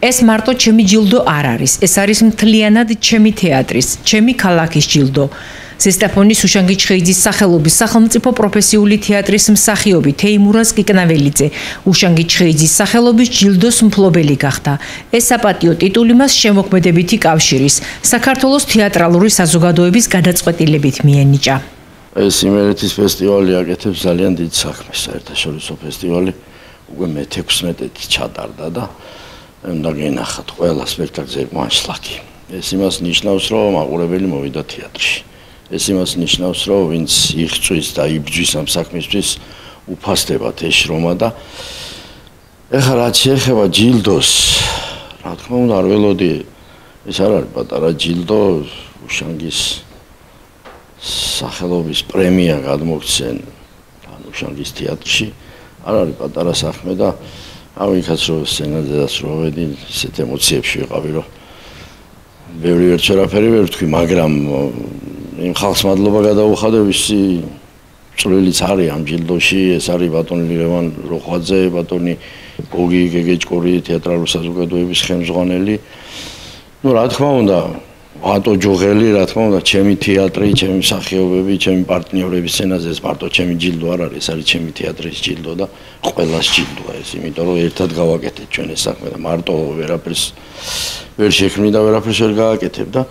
ეს მარტო ჩემი ჯილდო არ არის, ეს არის მთლიანად ჩემი თეატრის, ჩემი ქალაქის ჯილდო. ზესტაფონის უშანგი ჩხეიძის სახელობის სახელმწიფო პროფესიული თეატრის მსახიობი თეიმურაზ კიკნაველიძე უშანგი ჩხეიძის სახელობის ჯილდოს მფლობელი გახდა. ეს საპატიო ტიტული მას შემოქმედებითი კავშირის, საქართველოს თეატრალური საზოგადოების გადაწყვეტილებით მიენიჭა. ეს იმერეთის ფესტივალი აკეთებს ძალიან დიდ საქმეს, საერთაშორისო ფესტივალი უკვე მე-16 ჩატარდა და უნდა გენახათ ყველა სპექტაკლზე მაშლაკი. ეს იმას ნიშნავს, რომ მაყურებელი მოვიდა თეატრში. ეს იმას ნიშნავს, რომ ვინც იღწვის და იბრძვის ამ საქმისთვის უფასდებათ ეს შრომა და ეხლა რაც შეეხება ჯილდოს, რა თქმა უნდა არ ველოდი ეს არ არის პატარა ჯილდო, უშანგის სახელობის პრემია გადმოგცენ უშანგის თეატრში, არ არის პატარა საქმე და ავიქაც რომ სცენაზედაც რო ვედი, ისეთ ემოციებში ვიყავი, რომ ბევრი ვერაფერი ვერ ვთქვი, მაგრამ იმ ხალხს მადლობა გადაუხადე, ვისი წვლილიც არის ამ ჯილდოში, ეს არის ბატონი ლევან როხვაძე, ბატონი გოგი გეგეჭკური, თეატრალური საზოგადოების ხელმძღვანელი. ნუ რა თქმა უნდა, ბატო ჯოღელი, რა თქმა უნდა, ჩემი თეატრი, ჩემი მსახიობები, ჩემი პარტნიორები სცენაზე, ეს მარტო ჩემი ჯილდო არ არის, ეს არის ჩემი თეატრის ჯილდო და ყველას ჯილდოა ეს, იმიტომ რომ ერთად გავაკეთეთ ჩვენ ეს საქმე და მარტო ვერაფერს ვერ შექმნი და ვერაფერს ვერ გააკეთებ და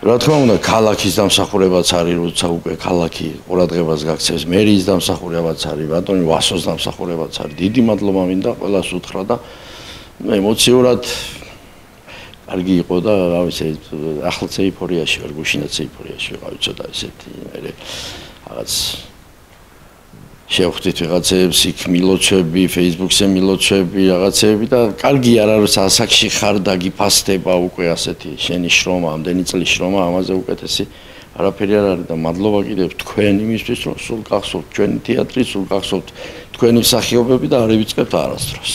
რა თქმა უნდა, ქალაქის დამსახურებაც არის, როცა უკვე ქალაქი ყურადღებას გაქცევს, მერიის დამსახურებაც არის, ბატონი ვასოს დამსახურებაც არის. დიდი მადლობა მინდა ყველას უთხრა და ემოციურად კარგი იყო და რავი, ახლა ეიფორიაში ვარ, გუშინაც ეიფორიაში ვიყავი, ცოტა ესეთი მე რაღაც შევხვდით ვიღაცებს იქ მილოცვები, Facebook-ზე მილოცვები, რაღაცები და კარგი არ არის ასაკში ხარ და გიფასდება უკვე ასეთი შენი შრომა, ამდენი წლის შრომა, ამაზე უკეთესი არაფერი არ არის და მადლობა კიდევ თქვენ იმისთვის, რომ სულ გახსოვთ ჩვენი თეატრი, სულ გახსოვთ თქვენი მსახიობები და არ ივიწყებთ არასდროს.